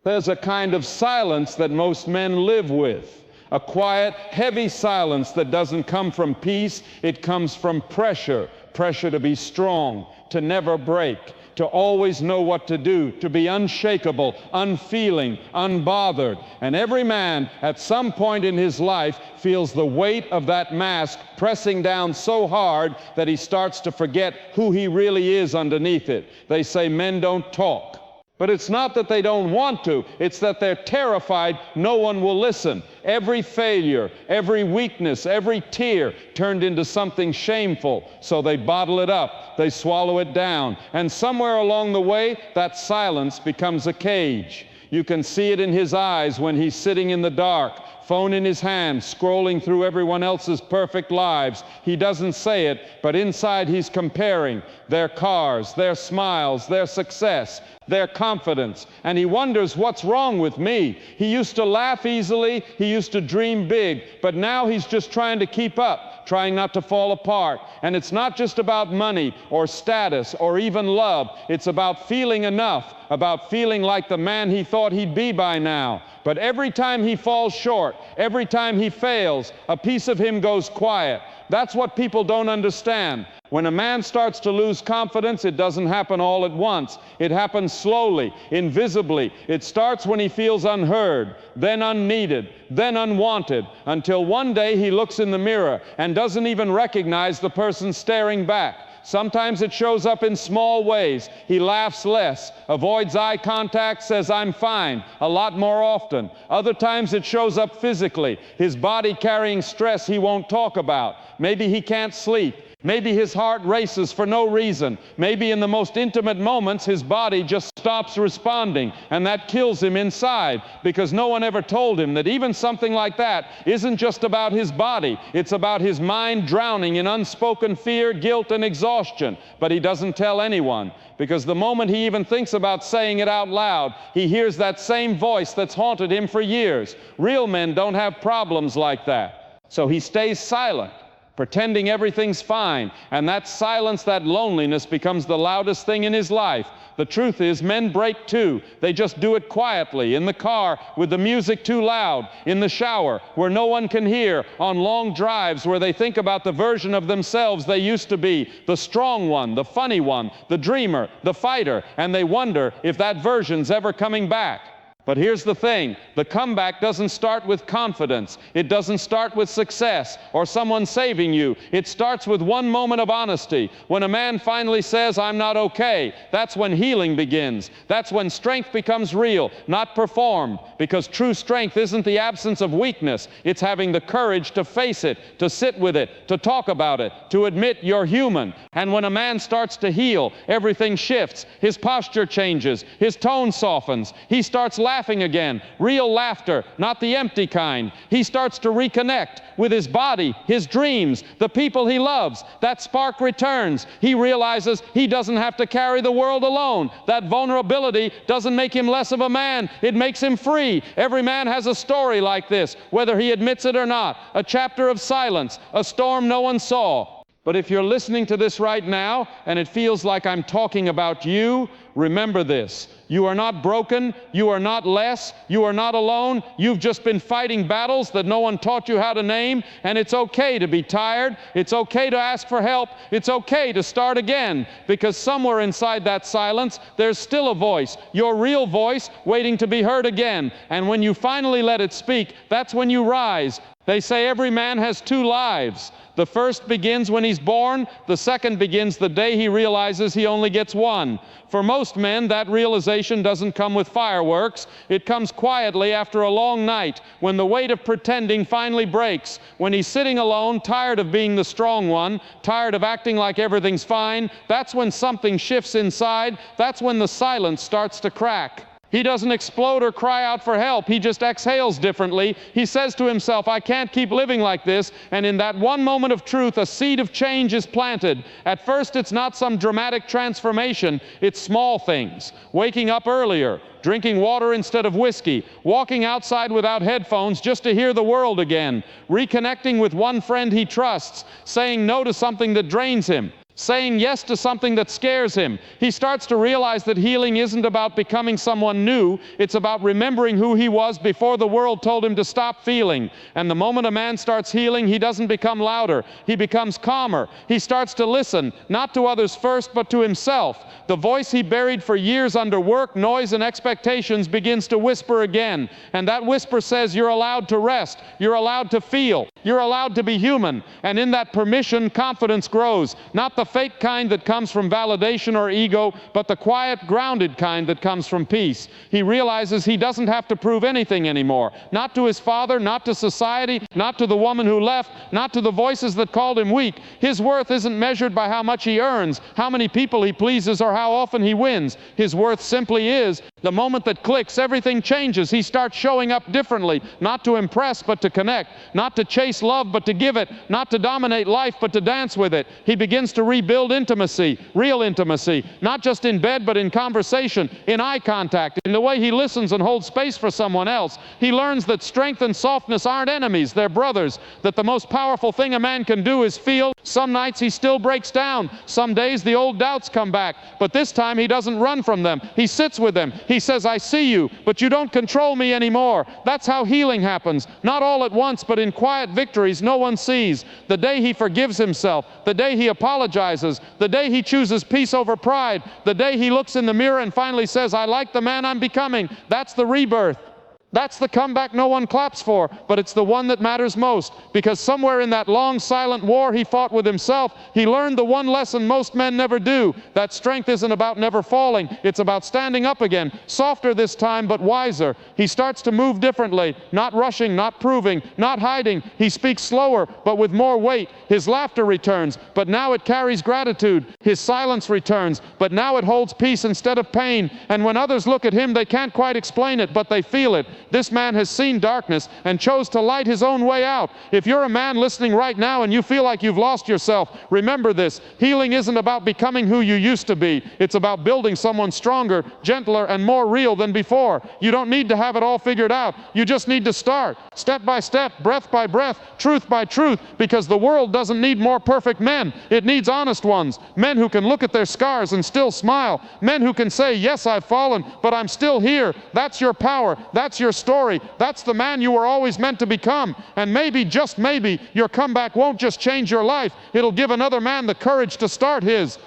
There's a kind of silence that most men live with, a quiet, heavy silence that doesn't come from peace. It comes from pressure, pressure to be strong, to never break, to always know what to do, to be unshakable, unfeeling, unbothered. And every man at some point in his life feels the weight of that mask pressing down so hard that he starts to forget who he really is underneath it. They say men don't talk. But it's not that they don't want to, it's that they're terrified no one will listen. Every failure, every weakness, every tear turned into something shameful, so they bottle it up, they swallow it down, and somewhere along the way, that silence becomes a cage. You can see it in his eyes when he's sitting in the dark, phone in his hand, scrolling through everyone else's perfect lives. He doesn't say it, but inside he's comparing their cars, their smiles, their success, their confidence, and he wonders, what's wrong with me? He used to laugh easily, he used to dream big, but now he's just trying to keep up, trying not to fall apart. And it's not just about money or status or even love. It's about feeling enough, about feeling like the man he thought he'd be by now. But every time he falls short, every time he fails, a piece of him goes quiet. That's what people don't understand. When a man starts to lose confidence, it doesn't happen all at once. It happens slowly, invisibly. It starts when he feels unheard, then unneeded, then unwanted, until one day he looks in the mirror and doesn't even recognize the person staring back. Sometimes it shows up in small ways. He laughs less, avoids eye contact, says, "I'm fine," a lot more often. Other times it shows up physically, his body carrying stress he won't talk about. Maybe he can't sleep. Maybe his heart races for no reason. Maybe in the most intimate moments, his body just stops responding, and that kills him inside, because no one ever told him that even something like that isn't just about his body. It's about his mind drowning in unspoken fear, guilt, and exhaustion. But he doesn't tell anyone, because the moment he even thinks about saying it out loud, he hears that same voice that's haunted him for years. Real men don't have problems like that. So he stays silent, pretending everything's fine, and that silence, that loneliness becomes the loudest thing in his life. The truth is, men break too. They just do it quietly, in the car with the music too loud, in the shower where no one can hear, on long drives where they think about the version of themselves they used to be, the strong one, the funny one, the dreamer, the fighter, and they wonder if that version's ever coming back. But here's the thing, the comeback doesn't start with confidence. It doesn't start with success or someone saving you. It starts with one moment of honesty. When a man finally says, "I'm not okay," that's when healing begins. That's when strength becomes real, not performed, because true strength isn't the absence of weakness. It's having the courage to face it, to sit with it, to talk about it, to admit you're human. And when a man starts to heal, everything shifts. His posture changes. His tone softens. He starts laughing again, real laughter, not the empty kind. He starts to reconnect with his body, his dreams, the people he loves. That spark returns. He realizes he doesn't have to carry the world alone. That vulnerability doesn't make him less of a man. It makes him free. Every man has a story like this, whether he admits it or not. A chapter of silence, a storm no one saw. But if you're listening to this right now and it feels like I'm talking about you, remember this. You are not broken. You are not less. You are not alone. You've just been fighting battles that no one taught you how to name, and it's okay to be tired. It's okay to ask for help. It's okay to start again, because somewhere inside that silence, there's still a voice, your real voice, waiting to be heard again. And when you finally let it speak, that's when you rise. They say every man has two lives. The first begins when he's born. The second begins the day he realizes he only gets one. For most men, that realization doesn't come with fireworks. It comes quietly after a long night, when the weight of pretending finally breaks, when he's sitting alone, tired of being the strong one, tired of acting like everything's fine. That's when something shifts inside. That's when the silence starts to crack. He doesn't explode or cry out for help. He just exhales differently. He says to himself, "I can't keep living like this." And in that one moment of truth, a seed of change is planted. At first, it's not some dramatic transformation. It's small things. Waking up earlier, drinking water instead of whiskey, walking outside without headphones just to hear the world again, reconnecting with one friend he trusts, saying no to something that drains him, saying yes to something that scares him. He starts to realize that healing isn't about becoming someone new. It's about remembering who he was before the world told him to stop feeling. And the moment a man starts healing, he doesn't become louder. He becomes calmer. He starts to listen, not to others first, but to himself. The voice he buried for years under work, noise, and expectations begins to whisper again. And that whisper says, you're allowed to rest. You're allowed to feel. You're allowed to be human. And in that permission, confidence grows. Not the fake kind that comes from validation or ego, but the quiet, grounded kind that comes from peace. He realizes he doesn't have to prove anything anymore. Not to his father, not to society, not to the woman who left, not to the voices that called him weak. His worth isn't measured by how much he earns, how many people he pleases, or how often he wins. His worth simply is, the moment that clicks, everything changes. He starts showing up differently, not to impress, but to connect, not to chase love, but to give it, not to dominate life, but to dance with it. He begins to rebuild intimacy, real intimacy, not just in bed, but in conversation, in eye contact, in the way he listens and holds space for someone else. He learns that strength and softness aren't enemies, they're brothers, that the most powerful thing a man can do is feel. Some nights he still breaks down. Some days the old doubts come back, but this time he doesn't run from them. He sits with them. He says, I see you, but you don't control me anymore. That's how healing happens. Not all at once, but in quiet victories no one sees. The day he forgives himself, the day he apologizes, the day he chooses peace over pride, the day he looks in the mirror and finally says, I like the man I'm becoming. That's the rebirth. That's the comeback no one claps for, but it's the one that matters most, because somewhere in that long, silent war he fought with himself, he learned the one lesson most men never do, that strength isn't about never falling, it's about standing up again, softer this time, but wiser. He starts to move differently, not rushing, not proving, not hiding. He speaks slower, but with more weight. His laughter returns, but now it carries gratitude. His silence returns, but now it holds peace instead of pain. And when others look at him, they can't quite explain it, but they feel it. This man has seen darkness and chose to light his own way out. If you're a man listening right now and you feel like you've lost yourself, remember this. Healing isn't about becoming who you used to be. It's about building someone stronger, gentler, and more real than before. You don't need to have it all figured out. You just need to start, step by step, breath by breath, truth by truth, because the world doesn't need more perfect men. It needs honest ones, men who can look at their scars and still smile, men who can say, yes, I've fallen, but I'm still here. That's your power. That's your story. That's the man you were always meant to become. And maybe, just maybe, your comeback won't just change your life. It'll give another man the courage to start his.